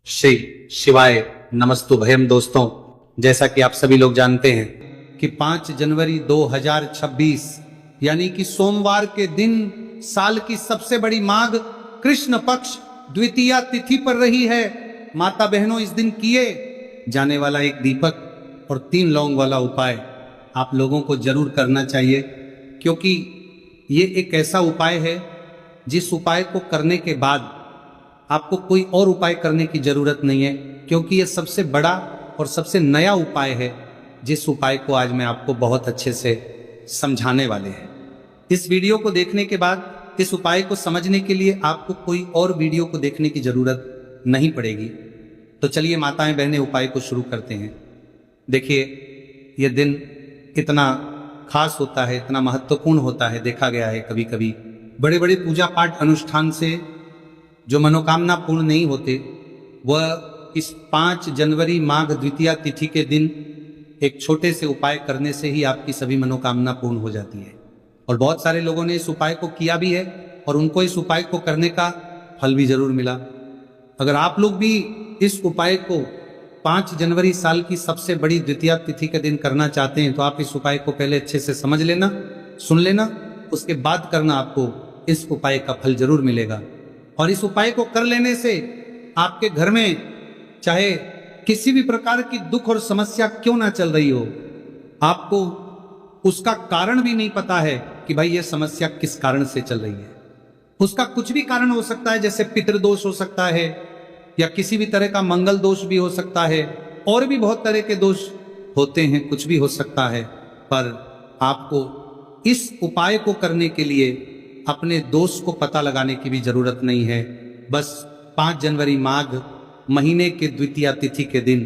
श्री शिवाय नमस्तुभयम। दोस्तों, जैसा कि आप सभी लोग जानते हैं कि 5 जनवरी 2026 यानी कि सोमवार के दिन साल की सबसे बड़ी माघ कृष्ण पक्ष द्वितीया तिथि पर रही है। माता बहनों, इस दिन किए जाने वाला एक दीपक और 3 लौंग वाला उपाय आप लोगों को जरूर करना चाहिए, क्योंकि ये एक ऐसा उपाय है जिस उपाय को करने के बाद आपको कोई और उपाय करने की जरूरत नहीं है, क्योंकि ये सबसे बड़ा और सबसे नया उपाय है जिस उपाय को आज मैं आपको बहुत अच्छे से समझाने वाले हैं। इस वीडियो को देखने के बाद इस उपाय को समझने के लिए आपको कोई और वीडियो को देखने की जरूरत नहीं पड़ेगी। तो चलिए माताएं बहनें, उपाय को शुरू करते हैं। देखिए, ये दिन इतना खास होता है, इतना महत्वपूर्ण होता है। देखा गया है कभी कभी बड़े बड़े पूजा पाठ अनुष्ठान से जो मनोकामना पूर्ण नहीं होते, वह इस 5 जनवरी माघ द्वितीया तिथि के दिन एक छोटे से उपाय करने से ही आपकी सभी मनोकामना पूर्ण हो जाती है। और बहुत सारे लोगों ने इस उपाय को किया भी है और उनको इस उपाय को करने का फल भी जरूर मिला। अगर आप लोग भी इस उपाय को 5 जनवरी साल की सबसे बड़ी द्वितीया तिथि के दिन करना चाहते हैं, तो आप इस उपाय को पहले अच्छे से समझ लेना, सुन लेना, उसके बाद करना। आपको इस उपाय का फल जरूर मिलेगा। और इस उपाय को कर लेने से आपके घर में चाहे किसी भी प्रकार की दुख और समस्या क्यों ना चल रही हो, आपको उसका कारण भी नहीं पता है कि भाई ये समस्या किस कारण से चल रही है। उसका कुछ भी कारण हो सकता है, जैसे पितृदोष हो सकता है या किसी भी तरह का मंगल दोष भी हो सकता है, और भी बहुत तरह के दोष होते हैं, कुछ भी हो सकता है। पर आपको इस उपाय को करने के लिए अपने दोष को पता लगाने की भी जरूरत नहीं है। बस 5 जनवरी माघ महीने के द्वितीया तिथि के दिन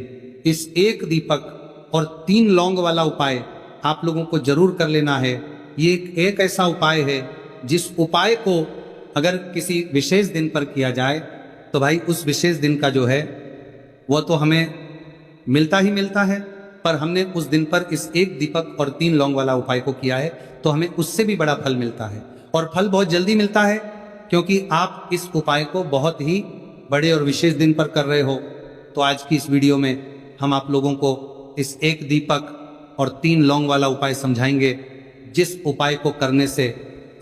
इस एक दीपक और 3 लौंग वाला उपाय आप लोगों को जरूर कर लेना है। ये एक ऐसा उपाय है जिस उपाय को अगर किसी विशेष दिन पर किया जाए तो भाई उस विशेष दिन का जो है वह तो हमें मिलता ही मिलता है, पर हमने उस दिन पर इस एक दीपक और 3 लौंग वाला उपाय को किया है तो हमें उससे भी बड़ा फल मिलता है। और फल बहुत जल्दी मिलता है, क्योंकि आप इस उपाय को बहुत ही बड़े और विशेष दिन पर कर रहे हो। तो आज की इस वीडियो में हम आप लोगों को इस एक दीपक और 3 लौंग वाला उपाय समझाएंगे, जिस उपाय को करने से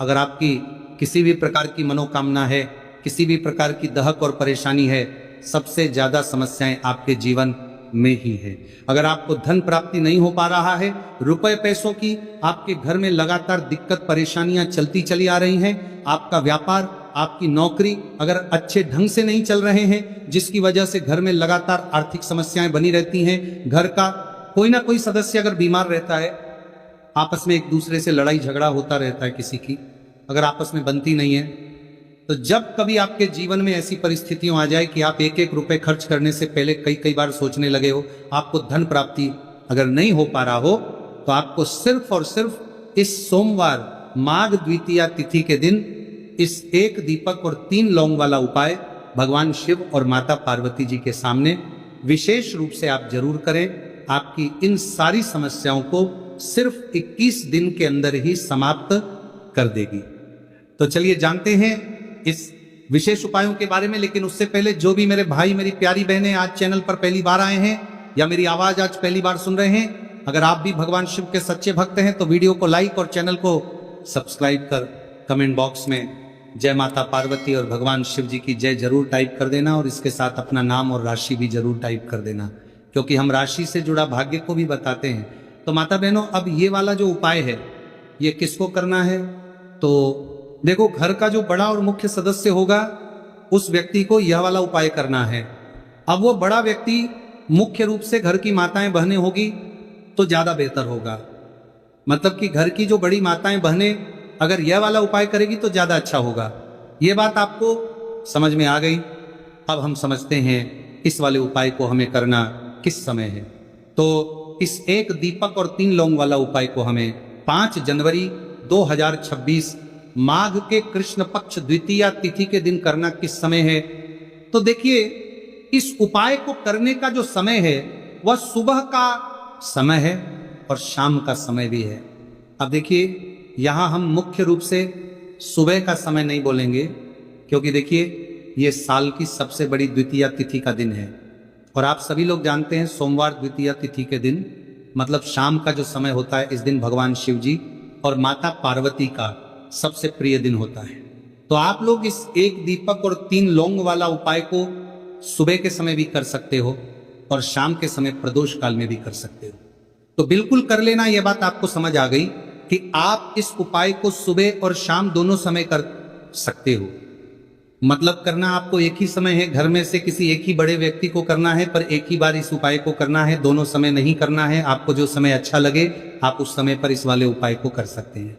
अगर आपकी किसी भी प्रकार की मनोकामना है, किसी भी प्रकार की दहक और परेशानी है, सबसे ज्यादा समस्याएं आपके जीवन में ही है। अगर आपको धन प्राप्ति नहीं हो पा रहा है, रुपए पैसों की आपके घर में लगातार दिक्कत परेशानियां चलती चली आ रही हैं, आपका व्यापार, आपकी नौकरी अगर अच्छे ढंग से नहीं चल रहे हैं, जिसकी वजह से घर में लगातार आर्थिक समस्याएं बनी रहती हैं, घर का कोई ना कोई सदस्य अगर बीमार रहता है, आपस में एक दूसरे से लड़ाई झगड़ा होता रहता है, किसी की अगर आपस में बनती नहीं है, तो जब कभी आपके जीवन में ऐसी परिस्थितियां आ जाए कि आप एक एक रुपए खर्च करने से पहले कई बार सोचने लगे हो, आपको धन प्राप्ति अगर नहीं हो पा रहा हो, तो आपको सिर्फ और सिर्फ इस सोमवार माघ द्वितीया तिथि के दिन इस एक दीपक और 3 लौंग वाला उपाय भगवान शिव और माता पार्वती जी के सामने विशेष रूप से आप जरूर करें। आपकी इन सारी समस्याओं को सिर्फ 21 दिन के अंदर ही समाप्त कर देगी। तो चलिए जानते हैं इस विशेष उपायों के बारे में। लेकिन उससे पहले जो भी मेरे भाई मेरी प्यारी बहनें आज चैनल पर पहली बार आए हैं या मेरी आवाज आज पहली बार सुन रहे हैं, अगर आप भी भगवान शिव के सच्चे भक्त हैं तो वीडियो को लाइक और चैनल को सब्सक्राइब कर कमेंट बॉक्स में जय माता पार्वती और भगवान शिव जी की जय जरूर टाइप कर देना, और इसके साथ अपना नाम और राशि भी जरूर टाइप कर देना, क्योंकि हम राशि से जुड़ा भाग्य को भी बताते हैं। तो माता बहनों, अब ये वाला जो उपाय है ये किसको करना है? तो देखो, घर का जो बड़ा और मुख्य सदस्य होगा उस व्यक्ति को यह वाला उपाय करना है। अब वो बड़ा व्यक्ति मुख्य रूप से घर की माताएं बहनें होगी तो ज्यादा बेहतर होगा। मतलब कि घर की जो बड़ी माताएं बहनें अगर यह वाला उपाय करेगी तो ज्यादा अच्छा होगा। ये बात आपको समझ में आ गई। अब हम समझते हैं इस वाले उपाय को हमें करना किस समय है। तो इस एक दीपक और 3 लौंग वाला उपाय को हमें 5 जनवरी 2026 माघ के कृष्ण पक्ष द्वितीया तिथि के दिन करना किस समय है? तो देखिए, इस उपाय को करने का जो समय है वह सुबह का समय है और शाम का समय भी है। अब देखिए, यहां हम मुख्य रूप से सुबह का समय नहीं बोलेंगे, क्योंकि देखिए ये साल की सबसे बड़ी द्वितीया तिथि का दिन है। और आप सभी लोग जानते हैं सोमवार द्वितीया तिथि के दिन मतलब शाम का जो समय होता है, इस दिन भगवान शिव जी और माता पार्वती का सबसे प्रिय दिन होता है। तो आप लोग इस एक दीपक और 3 लौंग वाला उपाय को सुबह के समय भी कर सकते हो और शाम के समय प्रदोष काल में भी कर सकते हो। तो बिल्कुल कर लेना। यह बात आपको समझ आ गई कि आप इस उपाय को सुबह और शाम दोनों समय कर सकते हो। मतलब करना आपको एक ही समय है, घर में से किसी एक ही बड़े व्यक्ति को करना है, पर एक ही बार इस उपाय को करना है, दोनों समय नहीं करना है। आपको जो समय अच्छा लगे आप उस समय पर इस वाले उपाय को कर सकते हैं।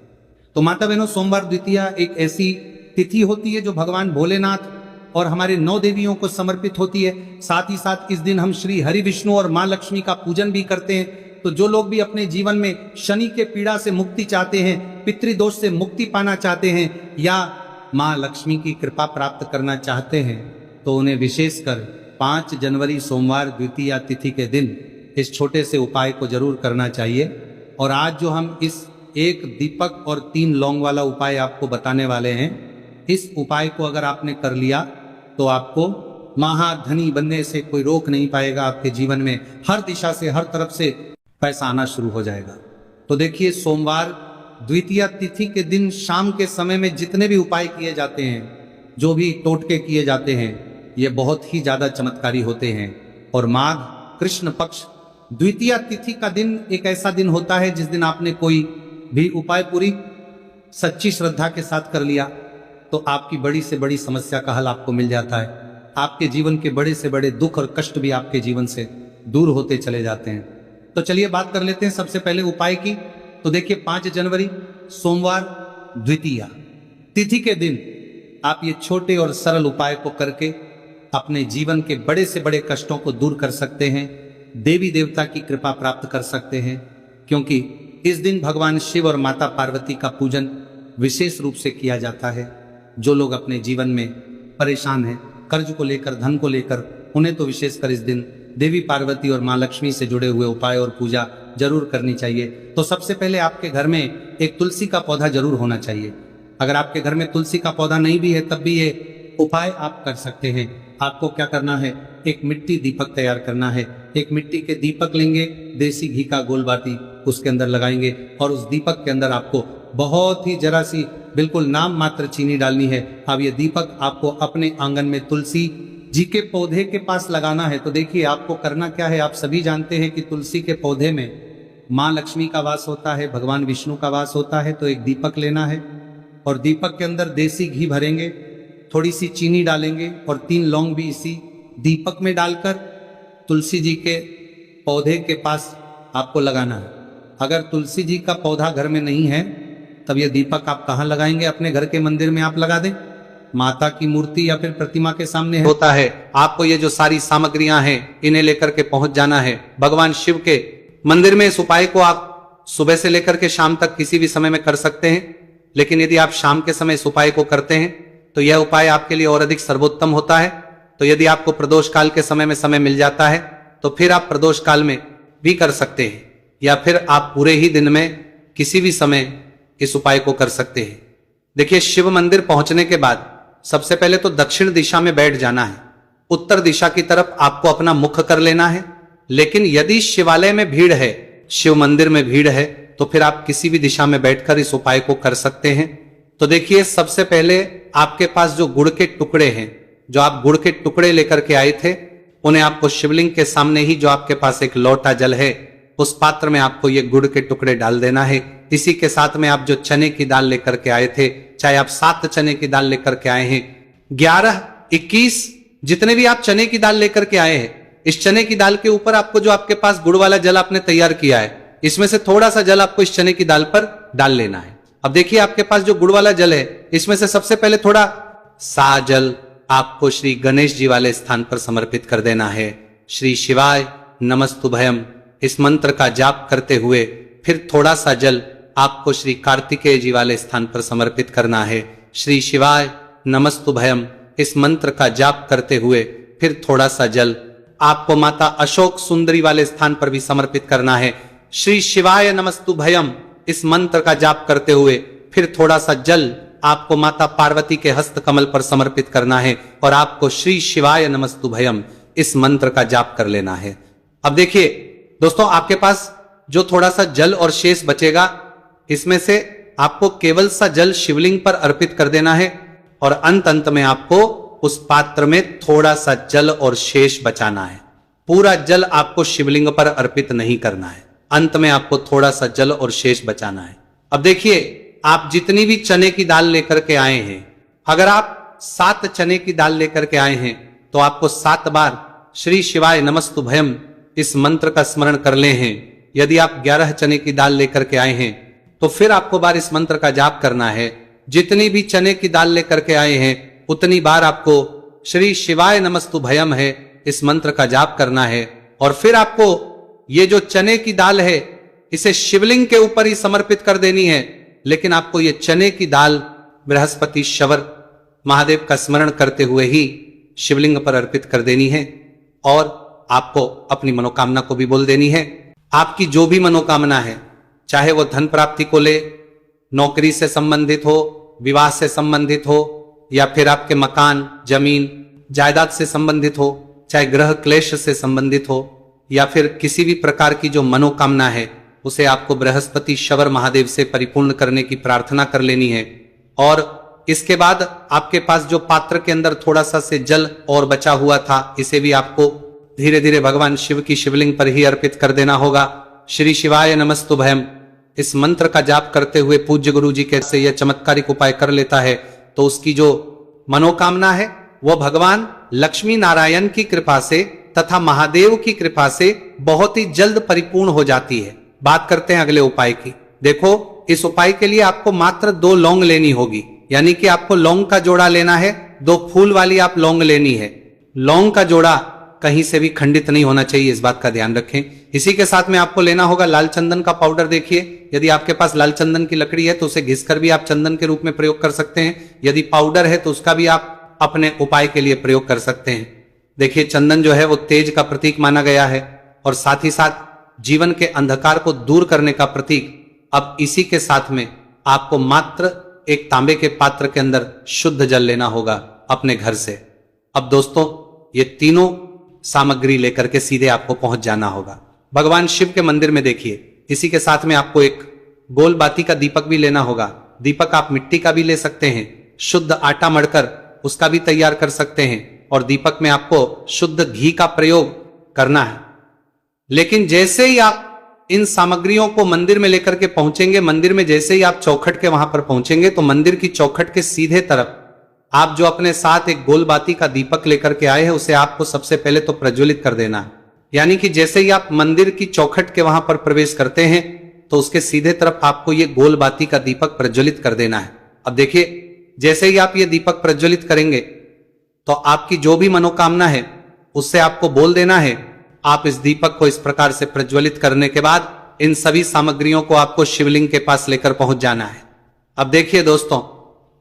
तो माता बहनों, सोमवार द्वितीया एक ऐसी तिथि होती है जो भगवान भोलेनाथ और हमारे 9 देवियों को समर्पित होती है। साथ ही साथ इस दिन हम श्री हरि विष्णु और माँ लक्ष्मी का पूजन भी करते हैं। तो जो लोग भी अपने जीवन में शनि के पीड़ा से मुक्ति चाहते हैं, पितृदोष से मुक्ति पाना चाहते हैं या माँ लक्ष्मी की कृपा प्राप्त करना चाहते हैं, तो उन्हें विशेषकर 5 जनवरी सोमवार द्वितीया तिथि के दिन इस छोटे से उपाय को जरूर करना चाहिए। और आज जो हम इस एक दीपक और 3 लौंग वाला उपाय आपको बताने वाले हैं, इस उपाय को अगर आपने कर लिया तो आपको महाधनी बनने से कोई रोक नहीं पाएगा। आपके जीवन में हर दिशा से, हर तरफ से पैसा आना शुरू हो जाएगा। तो देखिए, सोमवार द्वितीया तिथि के दिन शाम के समय में जितने भी उपाय किए जाते हैं, जो भी टोटके किए जाते हैं, ये बहुत ही ज्यादा चमत्कारी होते हैं। और माघ कृष्ण पक्ष द्वितीया तिथि का दिन एक ऐसा दिन होता है जिस दिन आपने कोई भी उपाय पूरी सच्ची श्रद्धा के साथ कर लिया तो आपकी बड़ी से बड़ी समस्या का हल आपको मिल जाता है। आपके जीवन के बड़े से बड़े दुख और कष्ट भी आपके जीवन से दूर होते चले जाते हैं। तो चलिए बात कर लेते हैं सबसे पहले उपाय की। तो देखिए, 5 जनवरी सोमवार द्वितीया तिथि के दिन आप ये छोटे और सरल उपाय को करके अपने जीवन के बड़े से बड़े कष्टों को दूर कर सकते हैं, देवी देवता की कृपा प्राप्त कर सकते हैं। क्योंकि इस दिन भगवान शिव और माता पार्वती का पूजन विशेष रूप से किया जाता है। जो लोग अपने जीवन में परेशान हैं, कर्ज को लेकर, धन को लेकर, उन्हें तो विशेषकर इस दिन देवी पार्वती और माँ लक्ष्मी से जुड़े हुए उपाय और पूजा जरूर करनी चाहिए। तो सबसे पहले आपके घर में एक तुलसी का पौधा जरूर होना चाहिए। अगर आपके घर में तुलसी का पौधा नहीं भी है तब भी ये उपाय आप कर सकते हैं। आपको क्या करना है, एक मिट्टी दीपक तैयार करना है। एक मिट्टी के दीपक लेंगे, देसी घी का गोल बाती उसके अंदर लगाएंगे और उस दीपक के अंदर आपको बहुत ही जरा सी बिल्कुल नाम मात्र चीनी डालनी है। अब ये दीपक आपको अपने आंगन में तुलसी जी के पौधे के पास लगाना है। तो देखिए, आपको करना क्या है, आप सभी जानते हैं कि तुलसी के पौधे में माँ लक्ष्मी का वास होता है, भगवान विष्णु का वास होता है। तो एक दीपक लेना है और दीपक के अंदर देसी घी भरेंगे, थोड़ी सी चीनी डालेंगे और 3 लौंग भी इसी दीपक में डालकर तुलसी जी के पौधे के पास आपको लगाना है। अगर तुलसी जी का पौधा घर में नहीं है तब यह दीपक आप कहाँ लगाएंगे? अपने घर के मंदिर में आप लगा दें, माता की मूर्ति या फिर प्रतिमा के सामने होता है। आपको ये जो सारी सामग्रियां हैं इन्हें लेकर के पहुंच जाना है भगवान शिव के मंदिर में। इस उपाय को आप सुबह से लेकर के शाम तक किसी भी समय में कर सकते हैं, लेकिन यदि आप शाम के समय इस उपाय को करते हैं तो यह उपाय आपके लिए और अधिक सर्वोत्तम होता है। तो यदि आपको प्रदोष काल के समय में समय मिल जाता है तो फिर आप प्रदोष काल में भी कर सकते हैं, या फिर आप पूरे ही दिन में किसी भी समय इस उपाय को कर सकते हैं। देखिए, शिव मंदिर पहुंचने के बाद सबसे पहले तो दक्षिण दिशा में बैठ जाना है। उत्तर दिशा की तरफ आपको अपना मुख कर लेना है। लेकिन यदि शिवालय में भीड़ है, शिव मंदिर में भीड़ है, तो फिर आप किसी भी दिशा में बैठकर इस उपाय को कर सकते हैं। तो देखिए, सबसे पहले आपके पास जो गुड़ के टुकड़े हैं, जो आप गुड़ के टुकड़े लेकर के आए थे, उन्हें आपको शिवलिंग के सामने ही जो आपके पास एक लोटा जल है उस पात्र में आपको ये गुड़ के टुकड़े डाल देना है। इसी के साथ में आप जो चने की दाल लेकर के आए थे, चाहे आप 7 चने की दाल लेकर के आए हैं, 11, 21 जितने भी आप चने की दाल लेकर के आए हैं, इस चने की दाल के ऊपर आपको जो आपके पास गुड़ वाला जल आपने तैयार किया है, इसमें से थोड़ा सा जल आपको इस चने की दाल पर डाल लेना है। अब देखिए, आपके पास जो गुड़ वाला जल है, इसमें से सबसे पहले थोड़ा सा जल आपको श्री गणेश जी वाले स्थान पर समर्पित कर देना है। श्री शिवाय नमस्तुभयम इस मंत्र का जाप करते हुए फिर थोड़ा सा जल आपको श्री कार्तिकेय जी वाले स्थान पर समर्पित करना है। श्री शिवाय नमस्तुभयम इस मंत्र का जाप करते हुए फिर थोड़ा सा जल आपको माता अशोक सुंदरी वाले स्थान पर भी समर्पित करना है। श्री शिवाय नमस्तुभयम इस मंत्र का जाप करते हुए फिर थोड़ा सा जल आपको माता पार्वती के हस्त कमल पर समर्पित करना है और आपको श्री शिवाय नमस्तुभयम इस मंत्र का जाप कर लेना है। अब देखिए दोस्तों, आपके पास जो थोड़ा सा जल और शेष बचेगा, इसमें से आपको केवल सा जल शिवलिंग पर अर्पित कर देना है और अंत में आपको उस पात्र में थोड़ा सा जल और शेष बचाना है। पूरा जल आपको शिवलिंग पर अर्पित नहीं करना है, अंत में आपको थोड़ा सा जल और शेष बचाना है। अब देखिए, आप जितनी भी चने की दाल लेकर के आए हैं, अगर आप 7 चने की दाल लेकर के आए हैं तो आपको 7 बार श्री शिवाय नमस्तुभयम इस मंत्र का स्मरण कर ले हैं। यदि आप 11 चने की दाल लेकर के आए हैं तो फिर आपको बार इस मंत्र का जाप करना है। जितनी भी चने की दाल लेकर के आए हैं उतनी बार आपको श्री शिवाय नमस्तुभयम है इस मंत्र का जाप करना है। और फिर आपको ये जो चने की दाल है इसे शिवलिंग के ऊपर ही समर्पित कर देनी है, लेकिन आपको ये चने की दाल बृहस्पति शवर महादेव का स्मरण करते हुए ही शिवलिंग पर अर्पित कर देनी है। और आपको अपनी मनोकामना को भी बोल देनी है। आपकी जो भी मनोकामना है, चाहे वो धन प्राप्ति को ले, नौकरी से संबंधित हो, विवाह से संबंधित हो, या फिर आपके मकान, जमीन, जायदाद से संबंधित हो, चाहे ग्रह क्लेश से संबंधित हो, या फिर किसी भी प्रकार की जो मनोकामना है उसे आपको बृहस्पति शवर महादेव से परिपूर्ण करने की प्रार्थना कर लेनी है। और इसके बाद आपके पास जो पात्र के अंदर थोड़ा सा से जल और बचा हुआ था, इसे भी आपको धीरे धीरे भगवान शिव की शिवलिंग पर ही अर्पित कर देना होगा। श्री शिवाय नमस्तुभयम इस मंत्र का जाप करते हुए पूज्य गुरु जी कैसे यह चमत्कारिक उपाय कर लेता है तो उसकी जो मनोकामना है वो भगवान लक्ष्मी नारायण की कृपा से तथा महादेव की कृपा से बहुत ही जल्द परिपूर्ण हो जाती है। बात करते हैं अगले उपाय की। देखो, इस उपाय के लिए आपको मात्र 2 लौंग लेनी होगी, यानी कि आपको लौंग का जोड़ा लेना है। 2 फूल वाली आप लौंग लेनी है। लौंग का जोड़ा कहीं से भी खंडित नहीं होना चाहिए, इस बात का ध्यान रखें। इसी के साथ में आपको लेना होगा लाल चंदन का पाउडर। देखिए, यदि आपके पास लाल चंदन की लकड़ी है तो उसे घिसकर भी आप चंदन के रूप में प्रयोग कर सकते हैं। यदि पाउडर है तो उसका भी आप अपने उपाय के लिए प्रयोग कर सकते हैं। देखिए, चंदन जो है वो तेज का प्रतीक माना गया है और साथ ही साथ जीवन के अंधकार को दूर करने का प्रतीक। अब इसी के साथ में आपको मात्र एक तांबे के पात्र के अंदर शुद्ध जल लेना होगा अपने घर से। अब दोस्तों, ये तीनों सामग्री लेकर के सीधे आपको पहुंच जाना होगा भगवान शिव के मंदिर में। देखिए, इसी के साथ में आपको एक गोल बाती का दीपक भी लेना होगा। दीपक आप मिट्टी का भी ले सकते हैं, शुद्ध आटा मढ़कर उसका भी तैयार कर सकते हैं, और दीपक में आपको शुद्ध घी का प्रयोग करना है। लेकिन जैसे ही आप इन सामग्रियों को मंदिर में लेकर के पहुंचेंगे, मंदिर में जैसे ही आप चौखट के वहां पर पहुंचेंगे तो मंदिर की चौखट के सीधे तरफ आप जो अपने साथ एक गोल बाती का दीपक लेकर के आए हैं उसे आपको सबसे पहले तो प्रज्वलित कर देना है। यानी कि जैसे ही आप मंदिर की चौखट के वहां पर प्रवेश करते हैं तो उसके सीधे तरफ आपको ये गोल बाती का दीपक प्रज्वलित कर देना है। अब देखिए, जैसे ही आप ये दीपक प्रज्वलित करेंगे तो आपकी जो भी मनोकामना है उससे आपको बोल देना है। आप इस दीपक को इस प्रकार से प्रज्वलित करने के बाद इन सभी सामग्रियों को आपको शिवलिंग के पास लेकर पहुंच जाना है। अब देखिए दोस्तों,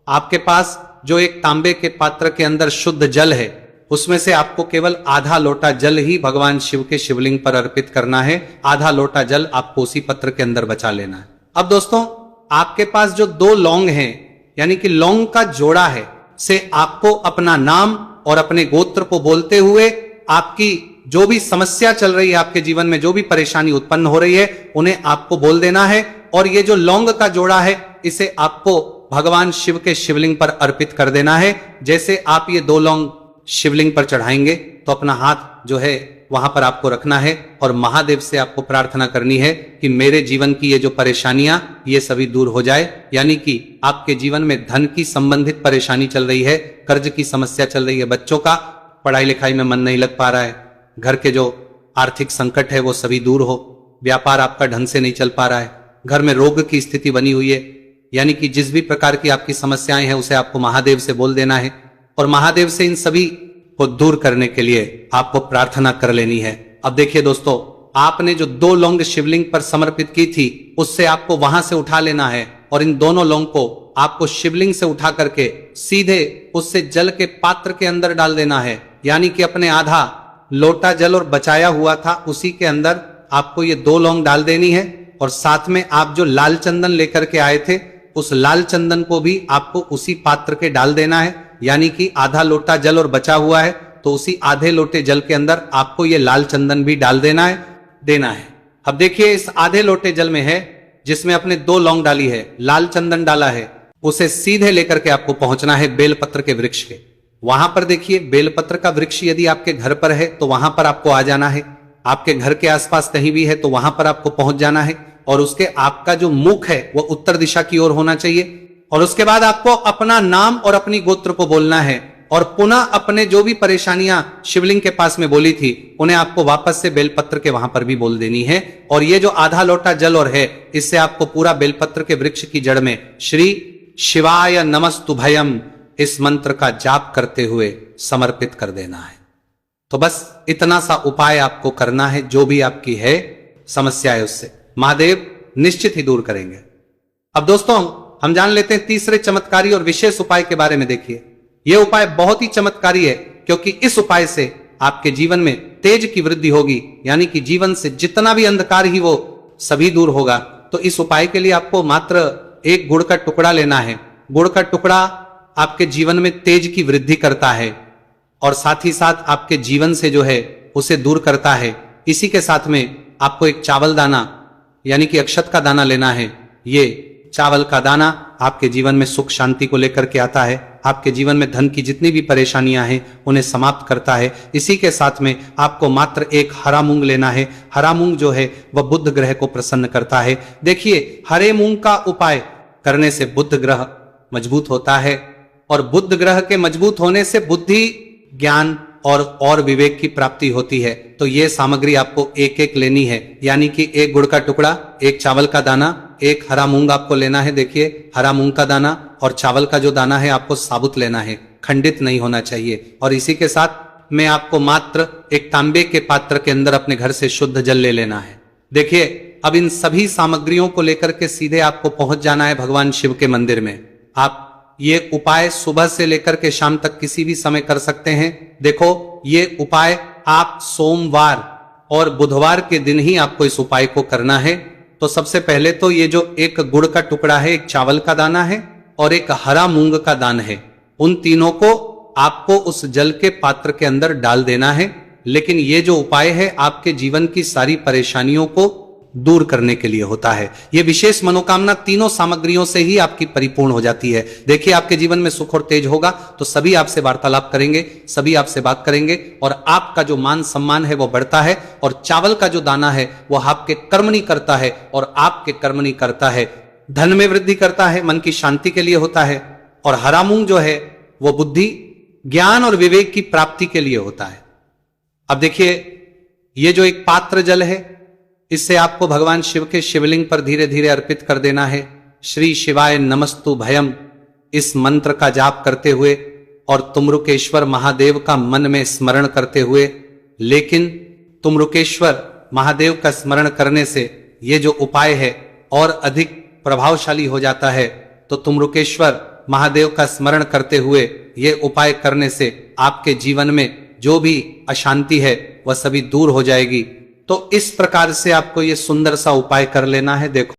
आपके पास जो एक तांबे के पात्र के अंदर शुद्ध जल है उसमें से आपको केवल आधा लोटा जल ही भगवान शिव के शिवलिंग पर अर्पित करना है। आधा लोटा जल आपको उसी पत्र के अंदर बचा लेना है। अब दोस्तों, आपके पास जो 2 लौंग हैं, यानी कि लौंग का जोड़ा है, से आपको अपना नाम और अपने गोत्र को बोलते हुए आपकी जो भी समस्या चल रही है, आपके जीवन में जो भी परेशानी उत्पन्न हो रही है, उन्हें आपको बोल देना है। और ये जो लौंग का जोड़ा है इसे आपको भगवान शिव के शिवलिंग पर अर्पित कर देना है। जैसे आप ये 2 लौंग शिवलिंग पर चढ़ाएंगे तो अपना हाथ जो है वहां पर आपको रखना है और महादेव से आपको प्रार्थना करनी है कि मेरे जीवन की ये जो परेशानियां ये सभी दूर हो जाए। यानी कि आपके जीवन में धन की संबंधित परेशानी चल रही है, कर्ज की समस्या चल रही है, बच्चों का पढ़ाई लिखाई में मन नहीं लग पा रहा है, घर के जो आर्थिक संकट है वो सभी दूर हो, व्यापार आपका ढंग से नहीं चल पा रहा है, घर में रोग की स्थिति बनी हुई है। यानी कि जिस भी प्रकार की आपकी समस्याएं हैं उसे आपको महादेव से बोल देना है और महादेव से इन सभी को दूर करने के लिए आपको प्रार्थना कर लेनी है। अब देखिए दोस्तों, आपने जो 2 लौंग शिवलिंग पर समर्पित की थी उससे आपको वहां से उठा लेना है और इन दोनों लौंग को आपको शिवलिंग से उठा करके सीधे उससे जल के पात्र के अंदर डाल देना है। यानी कि अपने आधा लोटा जल और बचाया हुआ था उसी के अंदर आपको ये 2 लौंग डाल देनी है और साथ में आप जो लाल चंदन लेकर के आए थे उस लाल चंदन को भी आपको उसी पात्र के डाल देना है, यानी कि आधा लोटा जल और बचा हुआ है तो उसी आधे लोटे जल के अंदर आपको ये लाल चंदन भी डाल देना है। अब देखिए इस आधे लोटे जल में है जिसमें अपने 2 लौंग डाली है, लाल चंदन डाला है, उसे सीधे लेकर के आपको पहुंचना है बेलपत्र के वृक्ष के। वहां पर देखिए बेलपत्र का वृक्ष यदि आपके घर पर है तो वहां पर आपको आ जाना है, आपके घर के आसपास कहीं भी है तो वहां पर आपको पहुंच जाना है और उसके आपका जो मुख है वह उत्तर दिशा की ओर होना चाहिए। और उसके बाद आपको अपना नाम और अपनी गोत्र को बोलना है और पुनः अपने जो भी परेशानियां शिवलिंग के पास में बोली थी उन्हें आपको वापस से बेलपत्र के वहां पर भी बोल देनी है। और ये जो आधा लोटा जल और है इससे आपको पूरा बेलपत्र के वृक्ष की जड़ में श्री शिवाय नमस्तुभयम इस मंत्र का जाप करते हुए समर्पित कर देना है। तो बस इतना सा उपाय आपको करना है, जो भी आपकी है समस्या है उससे महादेव निश्चित ही दूर करेंगे। अब दोस्तों हम जान लेते हैं तीसरे चमत्कारी और विशेष उपाय के बारे में। देखिए यह उपाय बहुत ही चमत्कारी है क्योंकि इस उपाय से आपके जीवन में तेज की वृद्धि होगी, यानी कि जीवन से जितना भी अंधकार ही वो सभी दूर होगा। तो इस उपाय के लिए आपको मात्र 1 गुड़ का टुकड़ा लेना है। गुड़ का टुकड़ा आपके जीवन में तेज की वृद्धि करता है और साथ ही साथ आपके जीवन से जो है उसे दूर करता है। इसी के साथ में आपको एक चावल दाना यानी कि अक्षत का दाना लेना है। ये चावल का दाना आपके जीवन में सुख शांति को लेकर के आता है, आपके जीवन में धन की जितनी भी परेशानियां हैं उन्हें समाप्त करता है। इसी के साथ में आपको मात्र 1 हरा मूंग लेना है। हरा मूंग जो है वह बुध ग्रह को प्रसन्न करता है। देखिए हरे मूंग का उपाय करने से बुध ग्रह मजबूत होता है और बुध ग्रह के मजबूत होने से बुद्धि, ज्ञान और विवेक की प्राप्ति होती है। तो ये सामग्री आपको एक लेनी है, यानी कि 1 गुड़ का टुकड़ा, 1 चावल का दाना, 1 हरा मूंग आपको लेना है। देखिए हरा मूंग का दाना और चावल का जो दाना है आपको साबुत लेना है, खंडित नहीं होना चाहिए। और इसी के साथ में आपको मात्र 1 तांबे के पात्र के अंदर अपने घर से शुद्ध जल ले लेना है। देखिए अब इन सभी सामग्रियों को लेकर के सीधे आपको पहुंच जाना है भगवान शिव के मंदिर में। आप ये उपाय सुबह से लेकर के शाम तक किसी भी समय कर सकते हैं। देखो ये उपाय आप सोमवार और बुधवार के दिन ही आपको इस उपाय को करना है। तो सबसे पहले तो ये जो 1 गुड़ का टुकड़ा है, 1 चावल का दाना है और 1 हरा मूंग का दान है, उन तीनों को आपको उस जल के पात्र के अंदर डाल देना है। लेकिन ये जो उपाय है आपके जीवन की सारी परेशानियों को दूर करने के लिए होता है। यह विशेष मनोकामना तीनों सामग्रियों से ही आपकी परिपूर्ण हो जाती है। देखिए आपके जीवन में सुख और तेज होगा तो सभी आपसे वार्तालाप करेंगे, सभी आपसे बात करेंगे और आपका जो मान सम्मान है वो बढ़ता है। और चावल का जो दाना है वो आपके कर्मणि करता है और आपके कर्मणि करता है, धन में वृद्धि करता है, मन की शांति के लिए होता है। और हरा मूंग जो है वो बुद्धि, ज्ञान और विवेक की प्राप्ति के लिए होता है। अब देखिए ये जो एक पात्र जल है इससे आपको भगवान शिव के शिवलिंग पर धीरे धीरे अर्पित कर देना है। श्री शिवाय नमस्तु भयम इस मंत्र का जाप करते हुए और तुमरुकेश्वर महादेव का मन में स्मरण करते हुए। लेकिन तुमरुकेश्वर महादेव का स्मरण करने से ये जो उपाय है और अधिक प्रभावशाली हो जाता है। तो तुमरुकेश्वर महादेव का स्मरण करते हुए ये उपाय करने से आपके जीवन में जो भी अशांति है वह सभी दूर हो जाएगी। तो इस प्रकार से आपको ये सुंदर सा उपाय कर लेना है। देखो